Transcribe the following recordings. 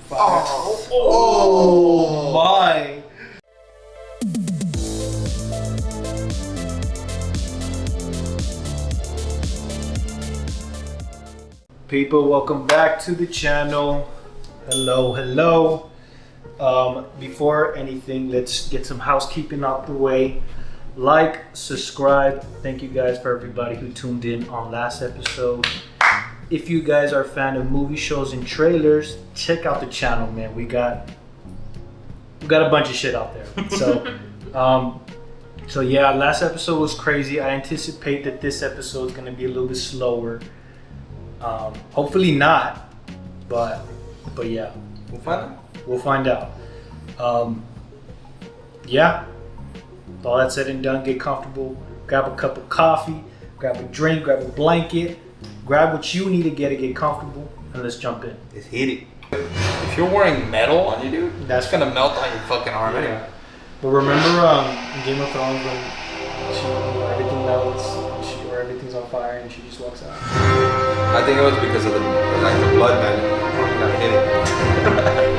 Fire. Oh my. People, welcome back to the channel. Hello. Before anything, let's get some housekeeping out the way. Like, subscribe. Thank you guys for everybody who tuned in on last episode. If you guys are a fan of movie shows and trailers, check out the channel, man. We got a bunch of shit out there. So yeah, last episode was crazy. I anticipate that this episode is gonna be a little bit slower. Hopefully not, but yeah, we'll find out. Yeah, with all that said and done, get comfortable, grab a cup of coffee, grab a drink, grab a blanket, grab what you need to get comfortable, and let's jump in. Let's hit it. If you're wearing metal on you, dude, that's gonna melt on your fucking arm anyway. But remember in Game of Thrones when everything melts, or everything's on fire, and she just walks out? I think it was because of the blood magic. Gotta hit it.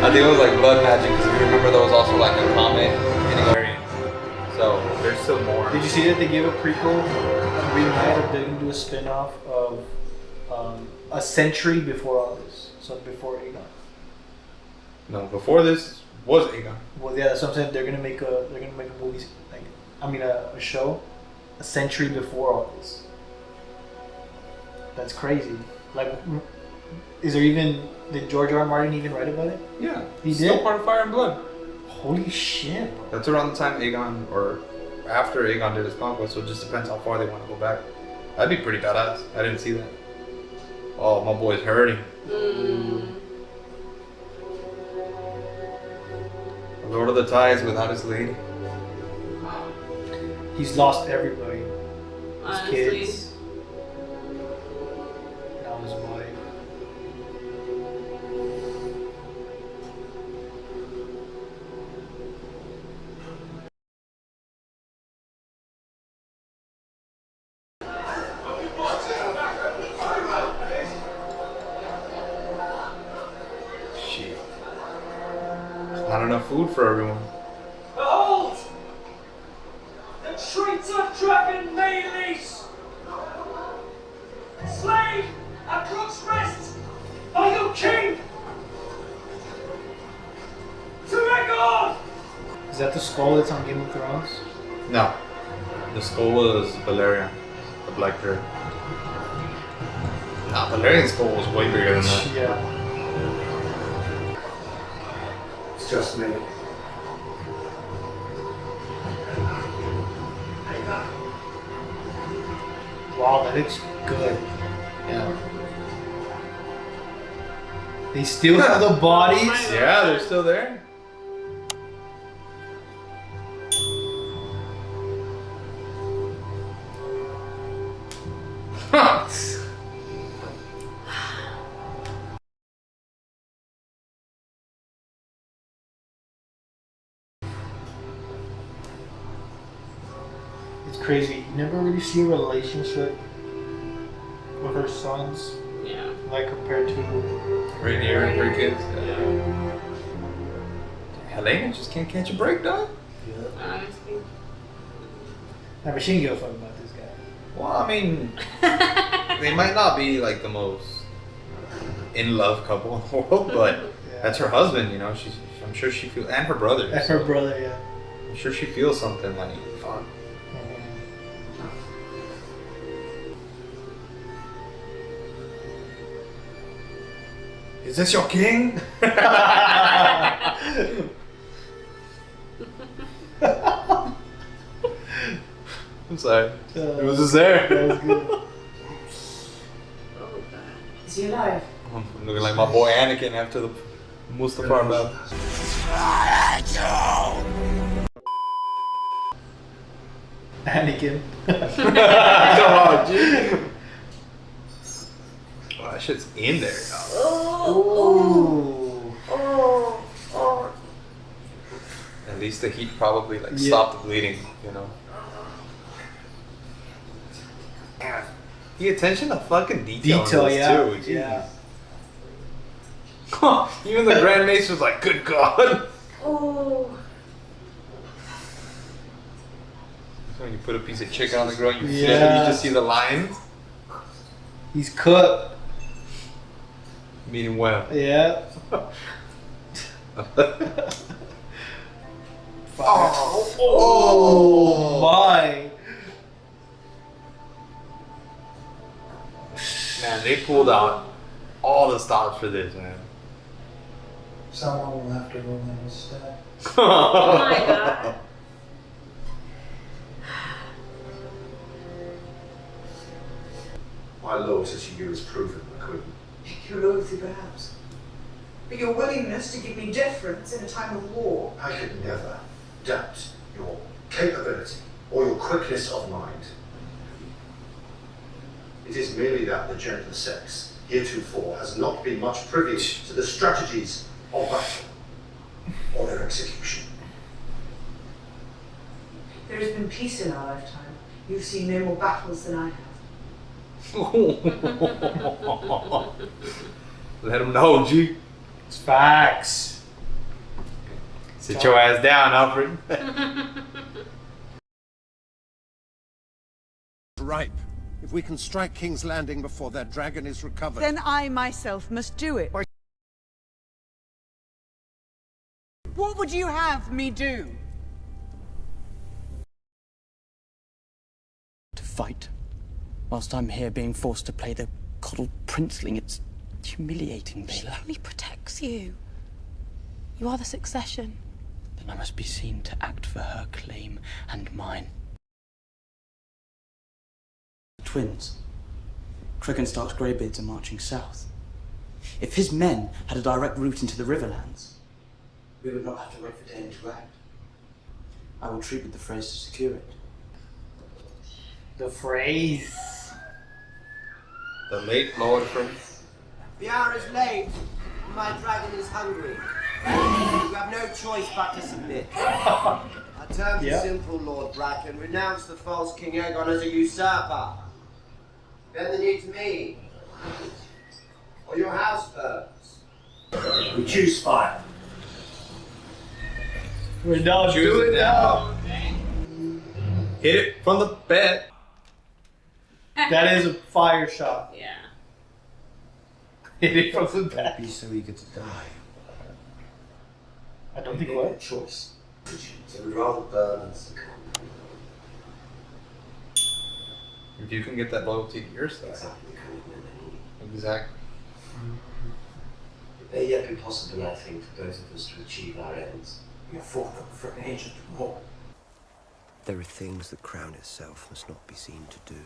I think it was like blood magic because if you remember, there was also like a comet hitting Arians. So there's still more. Did you see that they gave a prequel? Reunited, they're gonna do a spin-off of a century before all this. So before Aegon. No, before this was Aegon. Well, yeah, that's what I'm saying. They're gonna make a movie, a show, a century before all this. That's crazy. Like, is there even, did George R. R. Martin even write about it? Yeah, he still did. Part of Fire and Blood. Holy shit, bro. That's around the time Aegon, or after Aegon did his conquest, so it just depends how far they want to go back. That'd be pretty badass. I didn't see that. Oh, my boy's hurting. Lord of the Tides without his lady. He's lost everybody. Honestly. His kids. Now his wife. Shit. Not enough food for everyone. Behold! The traitor dragon MELEYS! Slain at Cook's Rest by your king! To Regard! Is that the skull that's on Game of Thrones? No. The skull was Velaryon, the Black Bird. Nah, Valyrian's skull was way bigger than that. Yeah. It's just me. Wow, that looks good. Yeah. They still have the bodies? Yeah, they're still there. It's crazy. You never really see a relationship with her sons, Yeah. like compared to Rhaenyra and her kids. Helena just can't catch a break, dog. Honestly. I mean, she didn't give a fuck about this guy. Well, I mean, they might not be like the most in love couple in the world, but Yeah. that's her husband, you know. I'm sure she feels, and her brother. And her brother, yeah. I'm sure she feels something like, fuck. Is this your king? I'm sorry. It was just there. That was good. Oh god. Is he alive? I'm looking like my boy Anakin after the Mustafar battle. Anakin. Come on, G. Oh, that shit's in there, dog. Ooh. At least the heat probably like Yeah. stopped the bleeding, you know. The attention to fucking detail, Detail, in this yeah. too. Jeez. Yeah. Even the Grand Mace was like, good God. Oh. So when you put a piece of chicken on the grill, you flip it, Yeah. you just see the lines. He's cooked. Meaning well. Yeah. Oh my. Man, they pulled out all the stops for this, man. Someone will have to roll in his step. Oh my god. My loyalty to you is proven, my queen. Your loyalty, perhaps. But your willingness to give me deference in a time of war. I could never doubt your capability or your quickness of mind. It is merely that the gentler sex, heretofore, has not been much privy to the strategies of battle or their execution. There has been peace in our lifetime. You've seen no more battles than I have. Let him know, G. It's facts. Sit your ass down, Alfred. Ripe. If we can strike King's Landing before their dragon is recovered. Then I myself must do it. What would you have me do? To fight. Whilst I'm here being forced to play the coddled princeling, it's humiliating, She Baela. only protects you. You are the succession. Then I must be seen to act for her claim and mine. Twins. Cregan Stark's greybeards are marching south. If his men had a direct route into the Riverlands, we would not have to wait for Daemon to act. I will treat with the Freys to secure it. The phrase. The late Lord from... The hour is late. My dragon is hungry. You have no choice but to submit. Our terms are simple, Lord Bracken. Renounce the false King Aegon as a usurper. Bend the knee to me. Or your house burns. We choose fire. We're done. Choose it now. Hit it from the bed. That is a fire shot. Yeah. Hit it from the back. Be so eager to die. I don't think Make what? a choice. It would rather burn than succumb. If you can get that loyalty to your side. Exactly the commitment they need. Exactly. It may yet be possible, I think, for both of us to achieve our ends. We have fought them for an ancient war. There are things the crown itself must not be seen to do.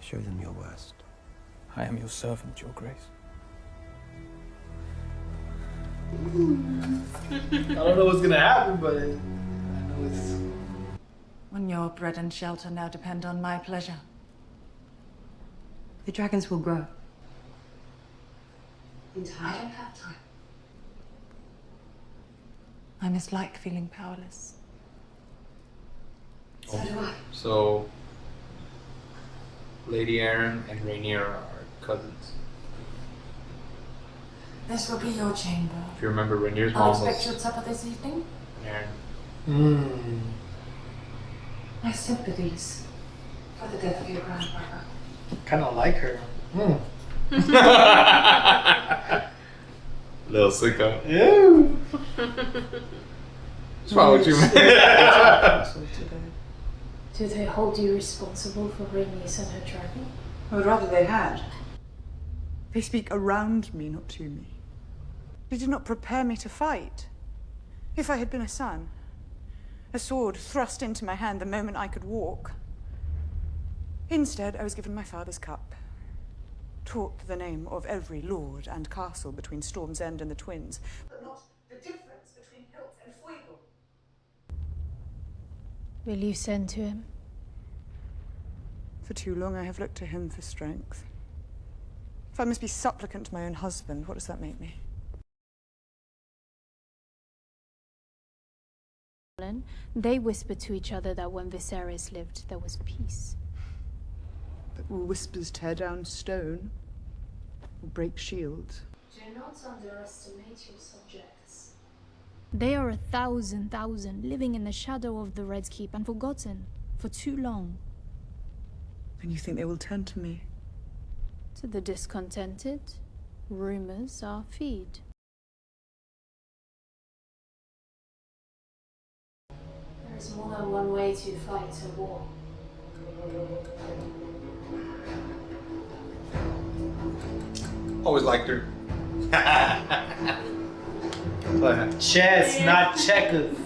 Show them your worst. I am your servant, your grace. I don't know what's gonna happen, but I know it's. When your bread and shelter now depend on my pleasure. The dragons will grow. In time. I don't have time. I mislike feeling powerless. So do I. So, Lady Arryn and Rhaenyra are cousins. This will be your chamber. If you remember, Rhaenyra's I mom expect was you at supper this evening. Arryn. My sympathies for the death of your grandmother. Kind of like her. Little sicko. Ew. What's wrong with you, man? Do they hold you responsible for Rhaenys and her dragon? I would rather they had. They speak around me, not to me. They did not prepare me to fight. If I had been a son, a sword thrust into my hand the moment I could walk. Instead, I was given my father's cup, taught the name of every lord and castle between Storm's End and the Twins. But not the difference between hilt and foible. Will you send to him? For too long, I have looked to him for strength. If I must be supplicant to my own husband, what does that make me? They whispered to each other that when Viserys lived, there was peace. But will whispers tear down stone? or break shields. Do not underestimate your subjects. They are 1,000 living in the shadow of the Red Keep and forgotten for too long. And you think they will turn to me? To the discontented, rumors are feed. There is more than one way to fight a war. Always liked her. Chess, not checkers.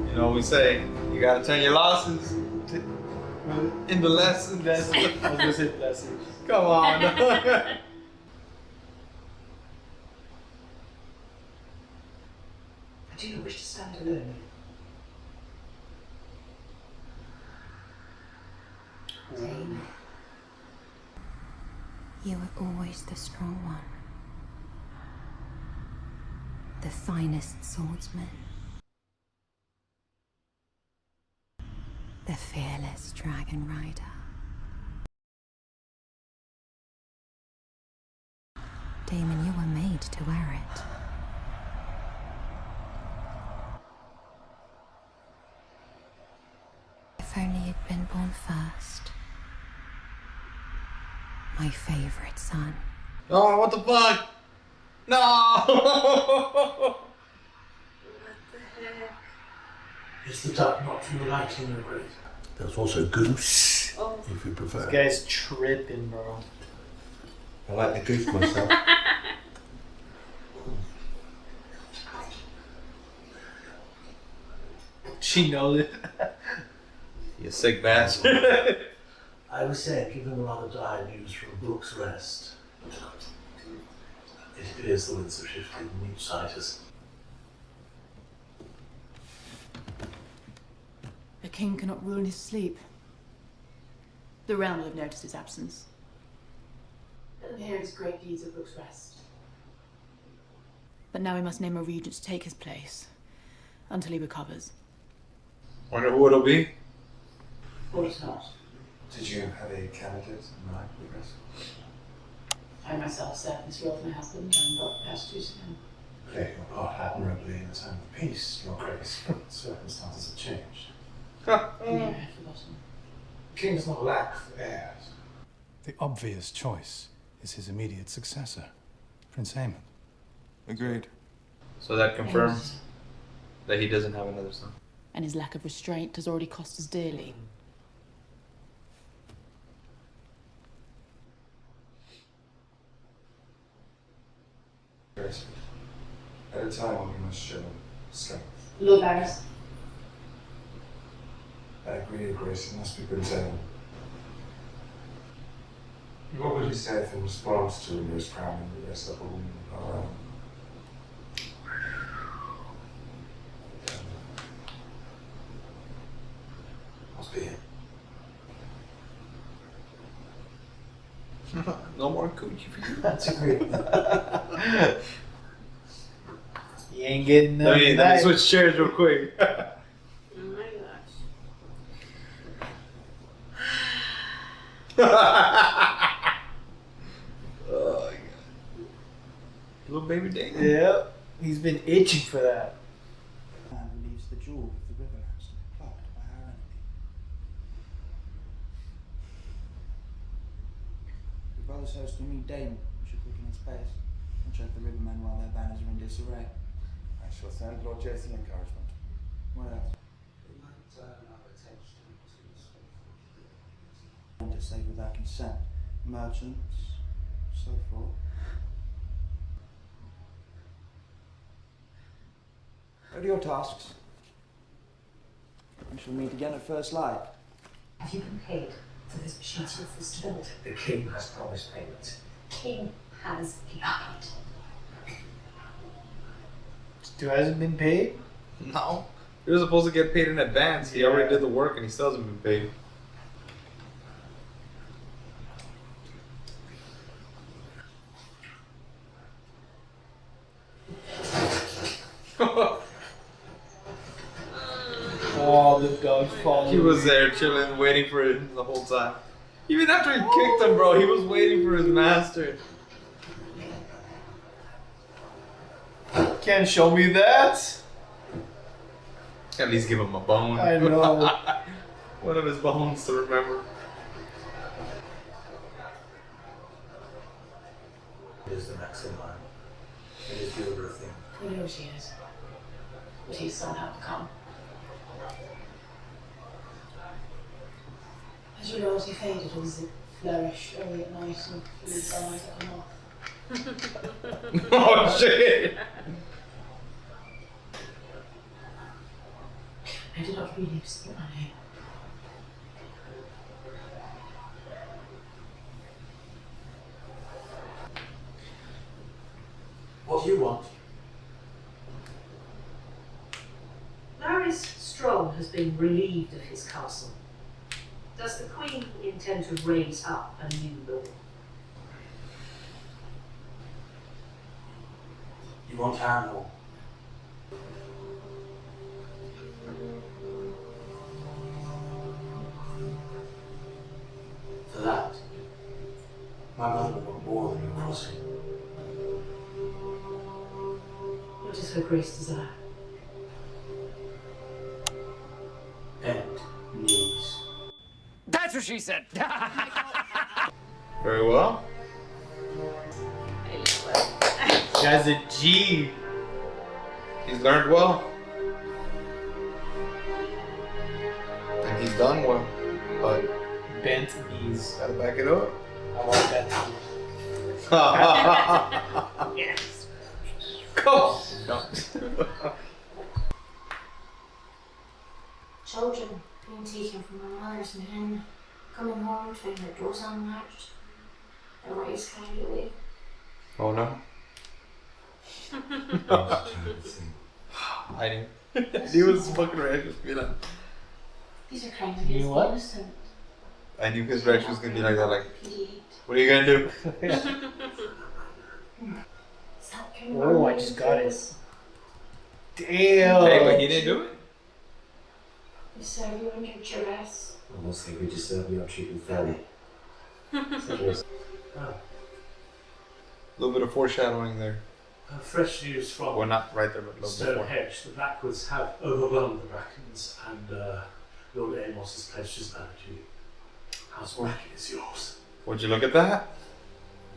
You know, we say you gotta turn your losses into lessons. I was gonna say blessings. Come on. I do not wish to stand alone. Daemon, you were always the strong one. The finest swordsman. The fearless dragon rider. Daemon, you were made to wear it. If only you'd been born first. My favorite son. Oh, what the fuck? No! What the heck? It's the duck not from the lighting in the grate. There's also goose, if you prefer. This guy's tripping, bro. I like the goose myself. She knows it. You sick bastard. I was saying, give them a rather dire news from Book's Rest. It appears the winds have shifted and each side has... The king cannot rule in his sleep. The realm will have noticed his absence. Here is great deeds of Book's Rest. But now we must name a regent to take his place until he recovers. Wonder who it'll be? Or it's not. Did you have a candidate in mind, Lucas? I myself served this role for my husband and got past to him. Play your part admirably in a time of peace, Your Grace. Circumstances have changed. I had forgotten. The king does not lack heirs. The obvious choice is his immediate successor, Prince Daemon. Agreed. So that confirms that he doesn't have another son. And his lack of restraint has already cost us dearly. Grace, at a time when we must show strength. Lord Varys. I agree, Your Grace, it must be Prince Daemon. What would you say in response to Rhaenyra's crowning the rest of the woman of our own? Must be him. No more coochie for you. That's agreed. You ain't getting Let me switch chairs real quick. Oh my gosh. Oh, God. Little baby Daemon. Yeah, he's been itching for that. Man relieves the jewel of the Riverlands to be plucked by our enemy. The brothers host a new Daemon, who should quicken his pace and check the rivermen while their banners are in disarray. I shall send Lord Jason encouragement. What else? We might turn our attention to To save without consent. Merchants, so forth. What are your tasks? We shall meet again at first light. Have you been paid for those machines you refused to build? The king has promised payment. King has lied. Stu hasn't been paid? No. He was supposed to get paid in advance. He already did the work and he still hasn't been paid. Oh, the dog's falling. He was there chilling, waiting for it the whole time. Even after he kicked him, bro, he was waiting for his master. Can't show me that. At least give him a bone. I know. One of his bones to remember. It is the maxim line. It is the order of things. We know she is. But his son had to come. As your loyalty faded, or does it flourish early at night and the sunlight at come off? Oh shit! I did not really speak my name. What do you want? Larys Strong has been relieved of his castle. Does the Queen intend to raise up a new lord? You want Harrenhal? For that, my mother would want more than your crossing. What is her grace desire? Bend knees. That's what she said. Very well. Guy's a G. He's learned well. And he's done well. But bent knees. Gotta back it up. I want that too. Yes. Go. No. Children being taken from their mothers and men, coming home to find their doors unlatched, their wives carried away. Oh no. I knew. He was fucking reaction was gonna be like. These are crimes You against know the what? innocent. I knew his reaction was gonna be like that. Like, what are you gonna do? Oh, I just got it. Damn. Hey, but he didn't do it. We serve you under duress. I almost think we deserve the upshooting fairly. A little bit of foreshadowing there. Fresh news from Well, not right there, but a little bit more. Stonehenge. The Blackwoods have overwhelmed the Brackens, and Lord Amos has pledged his banner to you. House Bracken is yours. Would you look at that?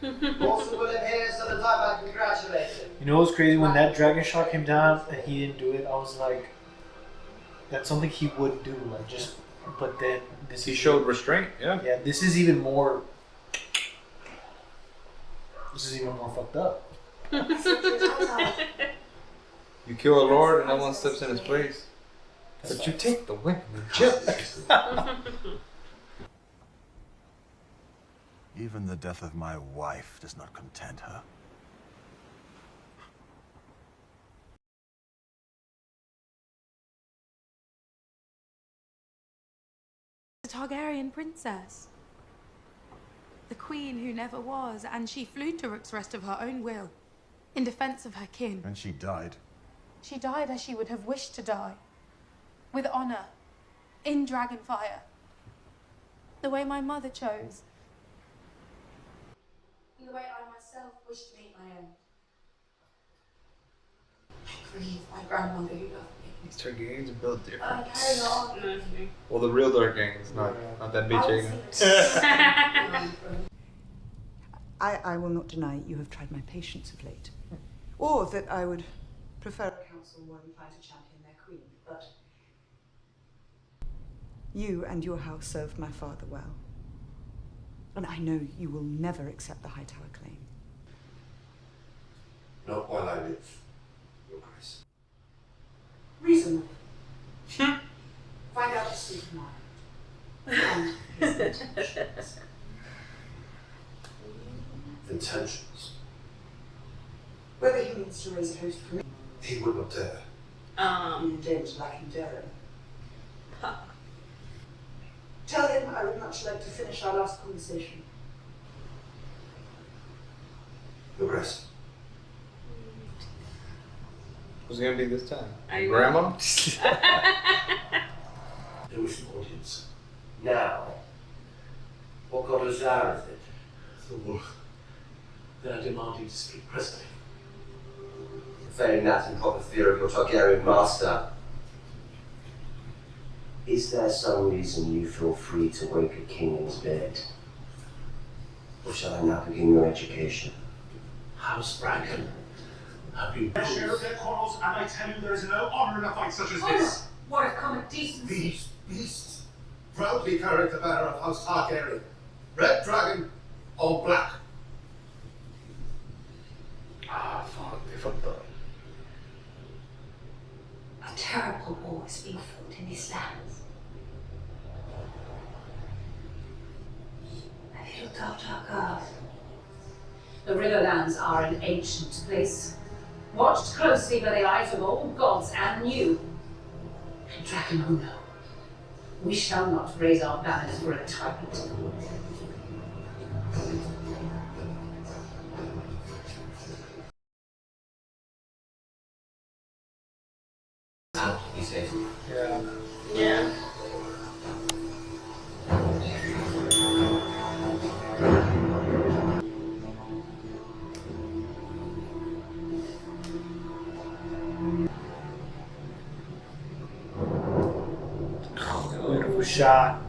Possible in here, so the time I congratulate him. You know what's crazy? When that dragon shot came down and he didn't do it, I was like, that's something he would do. Like just, but then this. He showed restraint. Yeah. Yeah. This is even more. This is even more fucked up. You kill a lord and no one steps in his place. But you take the women and chill. Even the death of my wife does not content her. The Targaryen princess. The queen who never was, and she flew to Rook's of her own will, in defense of her kin. And she died. She died as she would have wished to die, with honor, in dragonfire, the way my mother chose, the way I myself wish to meet my end. I grieve my grandmother who loved me. These Targaryens are built I different. carry on. Well, the real Targaryens, not that bitch Aegon. I will not deny you have tried my patience of late, or that I would prefer a council more inclined to champion their queen, but you and your house served my father well. And I know you will never accept the Hightower claim. Not while I live, Your Grace. Reasonable. Find out his state of mind. And his intentions. Intentions. Whether he means to raise a host for me. He would not dare. In Daemon lacking daring. Tell him I would much like to finish our last conversation. Your Grace. Who's it gonna be this time? I Grandma? There was an audience. Now, What What god of Zara is it? So, they're demanding to speak presently. Failing that and proper fear of your Targaryen master, is there some reason you feel free to wake a king in his bed? Or shall I now begin your education? House Bracken, have you I share of their quarrels, and I tell you there is no honor in a fight such as Honor? this. What of common decency? These beasts proudly carry the banner of House Targaryen. Red dragon on black. Ah, fuck, they fucked up. A terrible war is being fought in these lands. Have you looked after our girls? The Riverlands are an ancient place, watched closely by the eyes of old gods and new. And Dragon Uno, we shall not raise our banners for a tyrant. He says. Yeah. Yeah. Beautiful shot.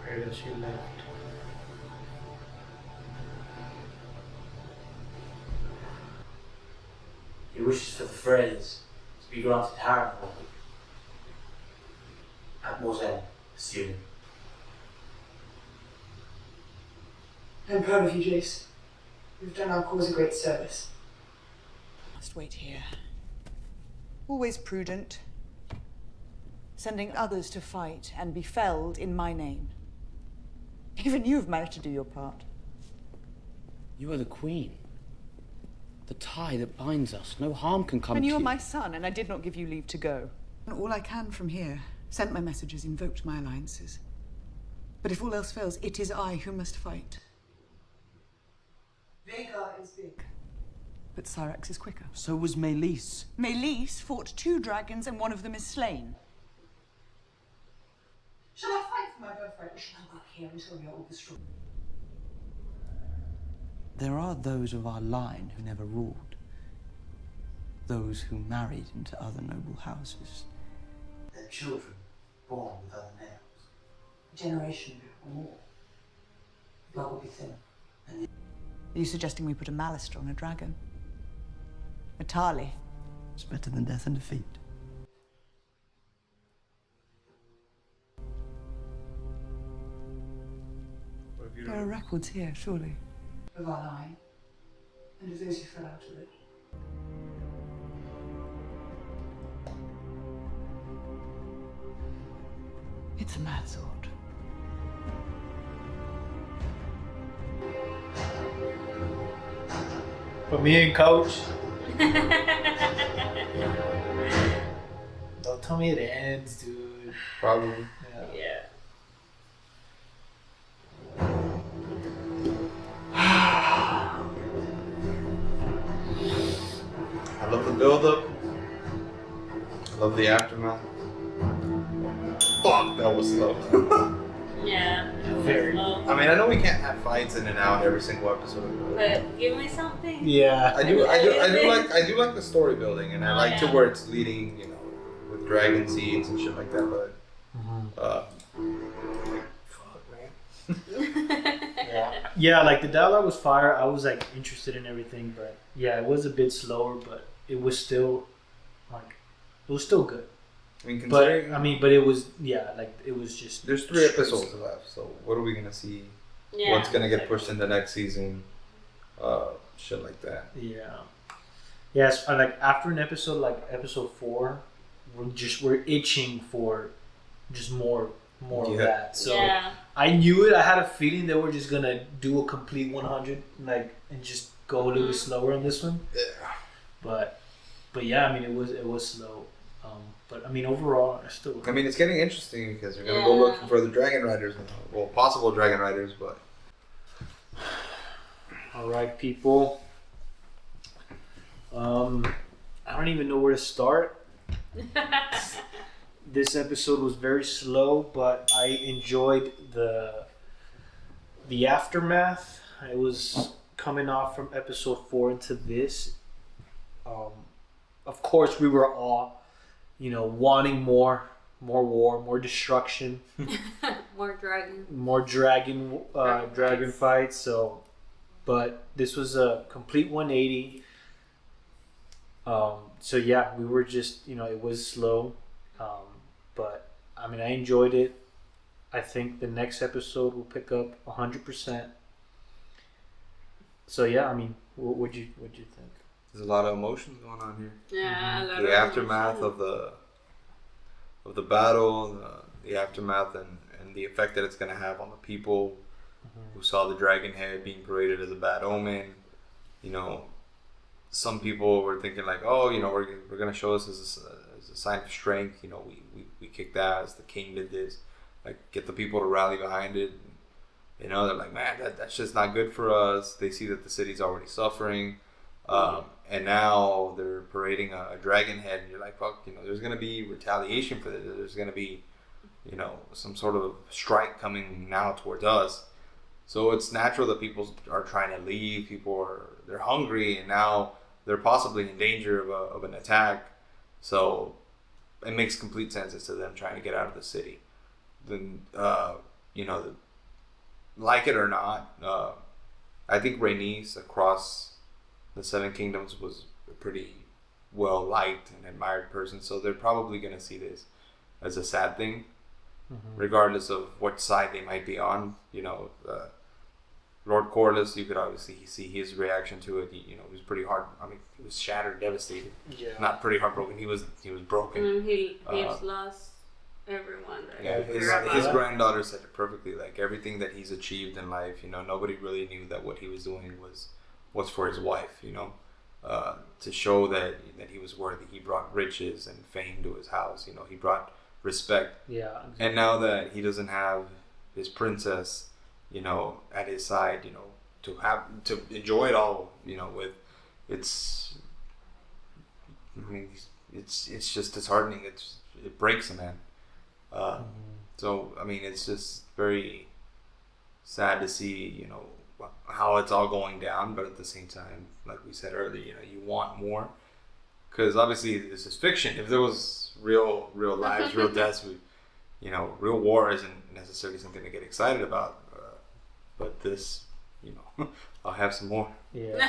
Where does she live? He wishes for the Freys to be granted Harrenhal. At Moor's End, assuming. I'm proud of you, Jace. You've done our cause a great service. Must wait here. Always prudent. Sending others to fight and be felled in my name. Even you've managed to do your part. You are the Queen. The tie that binds us. No harm can come And to you you. are my son, and I did not give you leave to go. All I can from here. Sent my messages, invoked my alliances. But if all else fails, it is I who must fight. VHAGAR is big. But Syrax is quicker. So was MELEYS. MELEYS fought 2 dragons and one of them is slain. Shall I fight for my birthright, or shall I work here until we are all destroyed? There are those of our line who never ruled. Those who married into other noble houses. Their children born with other names. A generation or more. Blood will be thin. Are you suggesting we put a Malister on a dragon? A Tarly? It's better than death and defeat. There are records here, surely. Of our line, and of those who fell out of it. It's a mad thought. But me and Coach. Don't tell me it ends, dude. Probably. Yeah. I love the build-up. I love the aftermath. Fuck, that was slow. Yeah. Very. I mean, I know we can't have fights in and out every single episode. But give me something. Yeah. I do like the story building, and I like to where it's leading, you know, with dragon seeds and shit like that. But fuck, man. Yeah, like the dialogue was fire. I was like interested in everything, but yeah, it was a bit slower, but it was still like it was still good. I mean, but it was it was just. There's 3 episodes left, so what are we gonna see? Yeah. What's gonna get pushed in the next season? Shit like that. Yeah. Yes, like after an episode like episode 4, we're itching for just more of that. So I knew it. I had a feeling they were just gonna do a complete 100, like, and just go a little bit slower on this one. Yeah. But yeah, I mean, it was slow. But I mean, overall, I mean, it's getting interesting because you're gonna go looking for the Dragon Riders now. Well, possible Dragon Riders, but. All right, people. I don't even know where to start. This episode was very slow, but I enjoyed the aftermath. I was coming off from episode 4 into this. Of course, we were all, wanting more war, more destruction, more dragon, dragon fights. So, but this was a complete 180. So yeah, we were just, it was slow. But I mean, I enjoyed it. I think the next episode will pick up 100%. So yeah, I mean, what'd you think? There's a lot of emotions going on here. Yeah, a lot the of aftermath emotions. of the battle, the aftermath, and the effect that it's going to have on the people who saw the dragon head being paraded as a bad omen. Some people were thinking like, oh, we're going to show us as a sign of strength. We kicked ass. The king did this. Like, get the people to rally behind it. They're like, man, that's just not good for us. They see that the city's already suffering. And now they're parading a dragon head, and you're like, fuck, there's going to be retaliation for this. There's going to be, some sort of strike coming now towards us. So it's natural that people are trying to leave. They're hungry, and now they're possibly in danger of an attack. So it makes complete sense as to them trying to get out of the city. Then, like it or not, I think RHAENYS across the Seven Kingdoms was a pretty well liked and admired person, so they're probably going to see this as a sad thing, regardless of what side they might be on. Lord Corlys, you could obviously see his reaction to it. He was pretty hard. I mean, he was shattered, devastated. Yeah. Not pretty heartbroken. He was broken. And he's lost everyone. Yeah, his granddaughter said it perfectly. Like, everything that he's achieved in life, nobody really knew that what he was doing was for his wife, to show that he was worthy. He brought riches and fame to his house. He brought respect. Yeah. Exactly. And now that he doesn't have his princess, at his side, to enjoy it all, it's just disheartening. It breaks a man. So I mean, it's just very sad to see, how it's all going down, but at the same time, like we said earlier, you want more, because obviously this is fiction. If there was real lives, real deaths, real war isn't necessarily something to get excited about. But this, I'll have some more. Yeah.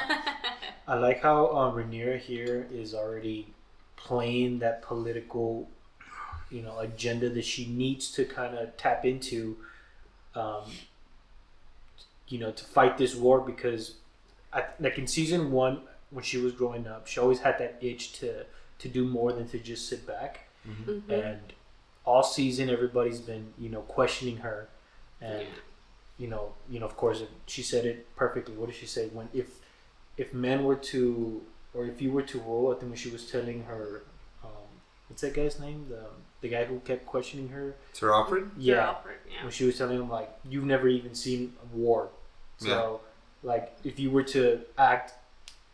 I like how Rhaenyra here is already playing that political, agenda that she needs to kind of tap into, to fight this war, because like in season 1, when she was growing up, she always had that itch to do more than to just sit back. And all season, everybody's been, questioning her. And, of course, she said it perfectly. What did she say? If men were to, or if you were to rule, I think when she was telling her, what's that guy's name? The guy who kept questioning her. Ser Alfred? Yeah. Ser Alfred, yeah. When she was telling him, like, you've never even seen a war. So, like, if you were to act,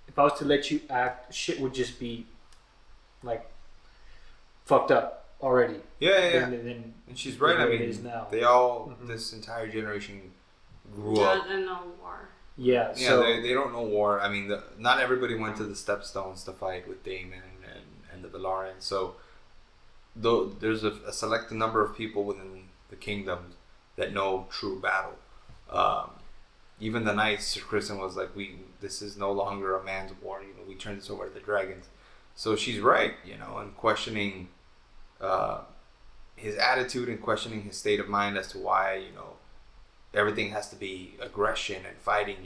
if I was to let you act, shit would just be, like, fucked up already. Yeah. And she's right. I mean, they all, this entire generation grew up. Doesn't know war. Yeah. Yeah, so they don't know war. I mean, not everybody went to the Stepstones to fight with Daemon and the Velaryon. So there's a select number of people within the kingdom that know true battle. Even the knights, Sir Kristen was like, this is no longer a man's war. We turn this over to the dragons. So she's right, and questioning his attitude and questioning his state of mind as to why, everything has to be aggression and fighting.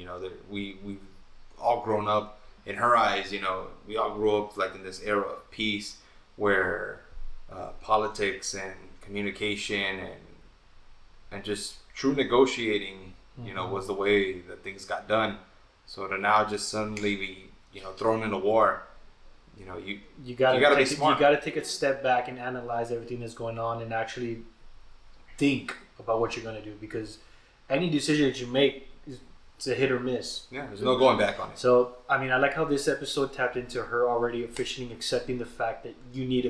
We've all grown up, in her eyes, we all grew up like in this era of peace where politics and communication and just true negotiating, was the way that things got done. So to now just suddenly be, thrown into war, you gotta be smart. You gotta take a step back and analyze everything that's going on and actually think about what you're gonna do, because any decision that you make it's a hit or miss. Yeah, there's no going back on it. So I like how this episode tapped into her already officially accepting the fact that we need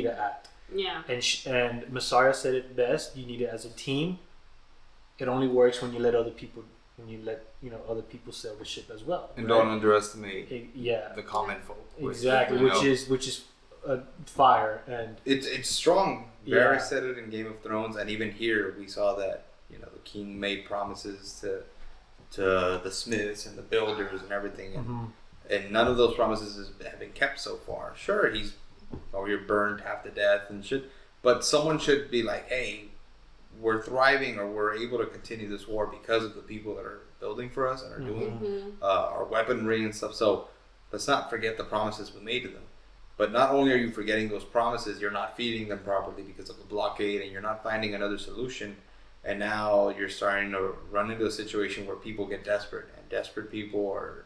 to act. Yeah. And Masara said it best. You need it as a team. It only works when you let other people other people sail the ship as well. And right? don't underestimate the common folk. Exactly, which is fire, and it's strong. Varys said it in Game of Thrones, and even here we saw that the king made promises to the smiths and the builders and everything, and none of those promises have been kept so far. Sure, you're burned half to death and shit, but someone should be like, hey, we're thriving, or we're able to continue this war because of the people that are building for us and are doing our weaponry and stuff. So let's not forget the promises we made to them. But not only are you forgetting those promises, you're not feeding them properly because of the blockade, and you're not finding another solution. And now you're starting to run into a situation where people get desperate, and desperate people are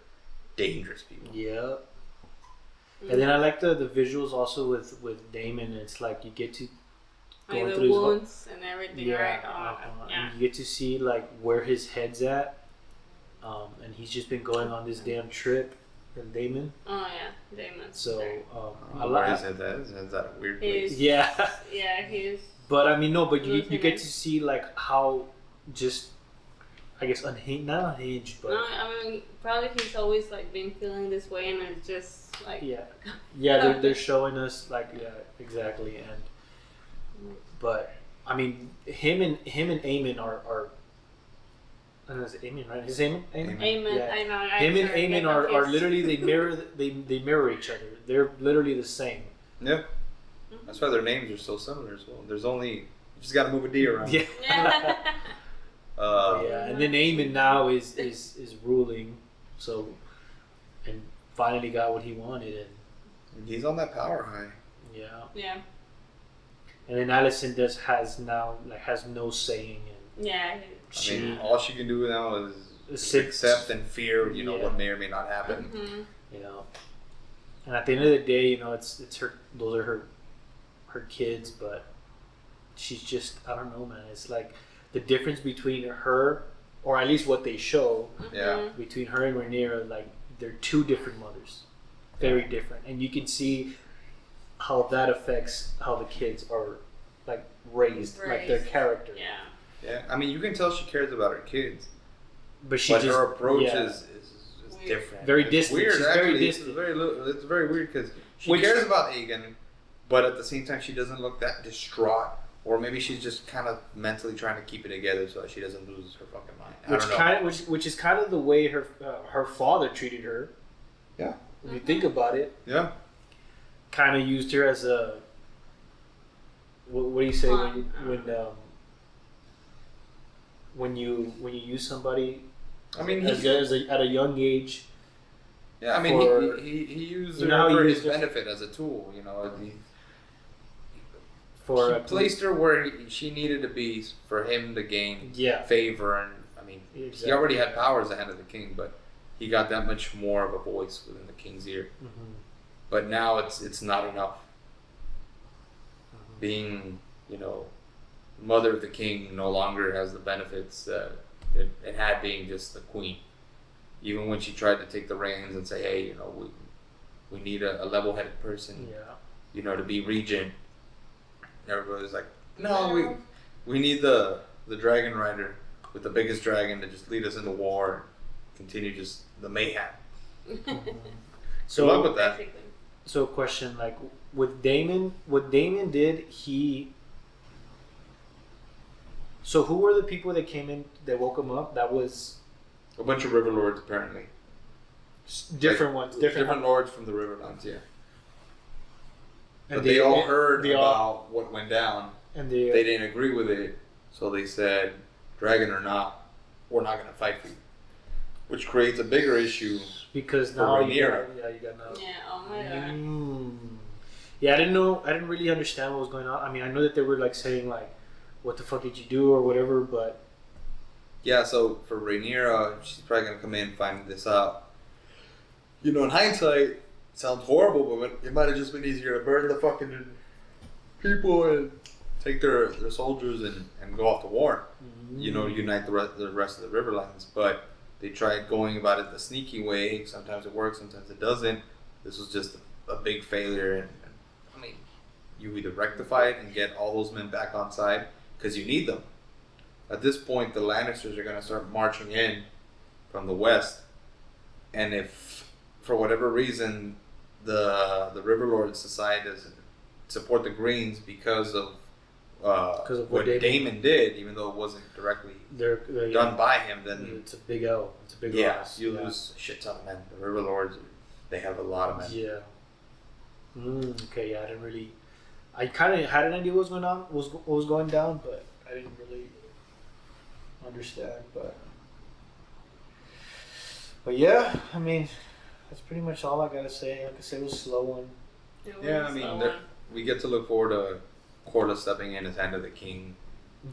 dangerous people. Yeah. And then I like the visuals also with Daemon. It's like you get to go through the wounds and everything, right? And you get to see like where his head's at, and he's just been going on this damn trip. Daemon. Oh yeah, Daemon. So I like his head's at. His head's at a weird place. Yeah. Yeah, he's. But you get to see like how just I guess not unhinged, but no, I mean probably he's always like been feeling this way, and it's just like they're showing us like exactly, and but I mean him and Aemon are I don't know, it's Aemon, right? Is it Aemon? Aemon, Yeah. I know. Him and Aemon are literally they mirror each other. They're literally the same. Yeah. That's why their names are so similar as well. You just got to move a D around. Yeah. And then Aemon now is ruling, so and finally got what he wanted, and he's on that power high. Yeah. And then Alicent has no saying, and all she can do now is accept and fear, what may or may not happen. And at the end of the day, it's her. Those are her kids, but she's just I don't know, man. It's like the difference between her, or at least what they show, between her and Rhaenyra, like they're two different mothers, very different, and you can see how that affects how the kids are like raised. Like their character. Yeah, I mean, you can tell she cares about her kids, but her approach is different. Very distant. Weird, She's actually. very distant. It's very weird because she cares about Aegon, but at the same time, she doesn't look that distraught. Or maybe she's just kind of mentally trying to keep it together so that she doesn't lose her fucking mind. I don't know. Which is kind of the way her father treated her. Yeah. If you think about it. Yeah. Kind of used her as a. What do you say when you use somebody? I mean, at a young age. Yeah, I mean, he used her for his benefit as a tool. He placed her where she needed to be for him to gain favor, and I mean, he already had power as the hand of the king, but he got that much more of a voice within the king's ear. Mm-hmm. But now it's not enough. Being, mother of the king no longer has the benefits that it had being just the queen. Even when she tried to take the reins and say, hey, we need a level-headed person, to be regent. Everybody was like, no, we need the dragon rider with the biggest dragon to just lead us into war and continue just the mayhem. So good luck with that. So a question, like with Daemon, what Daemon did, so who were the people that came in that woke him up? That was a bunch of river lords, apparently. Different ones, different lords from the Riverlands, yeah. But they all heard about what went down, and they didn't agree with it, so they said, dragon or not, we're not going to fight for you. Which creates a bigger issue because for now Rhaenyra. you got now. Yeah, oh my god. Yeah, I didn't really understand what was going on. I mean, I know that they were like saying like, what the fuck did you do or whatever, but Yeah, so for Rhaenyra, she's probably gonna come in finding this out. You know, in hindsight, it sounds horrible, but it might have just been easier to burn the fucking people and take their soldiers and go off to war. You know, unite the rest of the Riverlands. But they tried going about it the sneaky way. Sometimes it works, sometimes it doesn't. This was just a big failure. And I mean, you either rectify it and get all those men back on side because you need them. At this point, the Lannisters are going to start marching in from the west. And if, for whatever reason, the River Lords decide to support the Greens because of what Daemon did, even though it wasn't directly done by him, then it's a big L. It's a big loss. You lose a shit ton of men. The River Lords, they have a lot of men. Yeah. Okay. Yeah, I kind of had an idea what was going down, but I didn't really understand. But yeah, I mean, that's pretty much all I gotta say. Like I said, it was a slow one. Yeah, I mean, we get to look forward to Corlys stepping in as Hand of the King.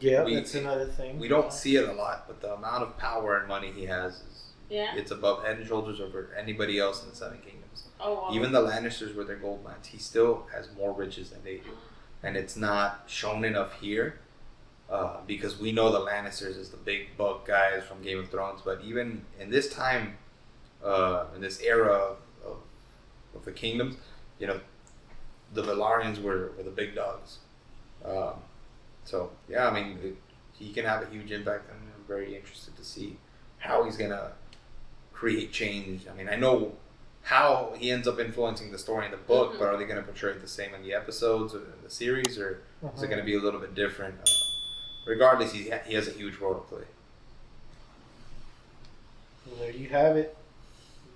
Yeah, that's another thing. We don't see it a lot, but the amount of power and money he has is it's above head and shoulders over anybody else in the Seven Kingdoms. Oh, wow. Even the Lannisters with their gold mines, he still has more riches than they do. And it's not shown enough here because we know the Lannisters as the big buck guys from Game of Thrones, but even in this time, in this era of the kingdoms, you know, the Velaryons were the big dogs. So yeah, I mean, he can have a huge impact, and I'm very interested to see how he's gonna create change. I mean, I know how he ends up influencing the story in the book, but are they gonna portray it the same in the episodes or in the series, or is it gonna be a little bit different? Regardless, he has a huge role to play. Well, there you have it.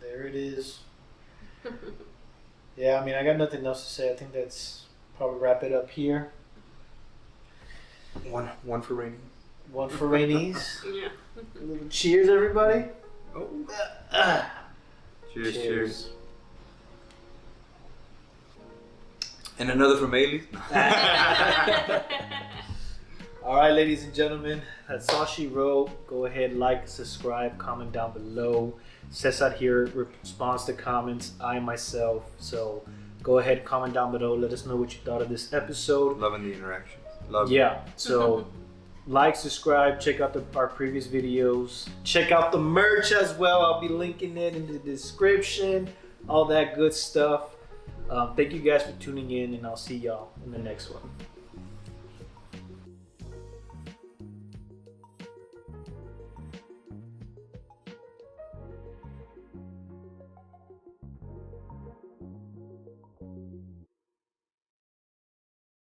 There it is. Yeah, I mean, I got nothing else to say. I think that's probably wrap it up here. One for Rainy. One for Rainey's. Yeah. A little cheers, everybody. Oh. Cheers. And another for MELEYS. All right, ladies and gentlemen, that's all she wrote. Go ahead, like, subscribe, comment down below. Cesar here responds to comments, I myself. So go ahead, comment down below. Let us know what you thought of this episode. Loving the interactions. Yeah, so like, subscribe, check out our previous videos. Check out the merch as well. I'll be linking it in the description. All that good stuff. Thank you guys for tuning in, and I'll see y'all in the next one.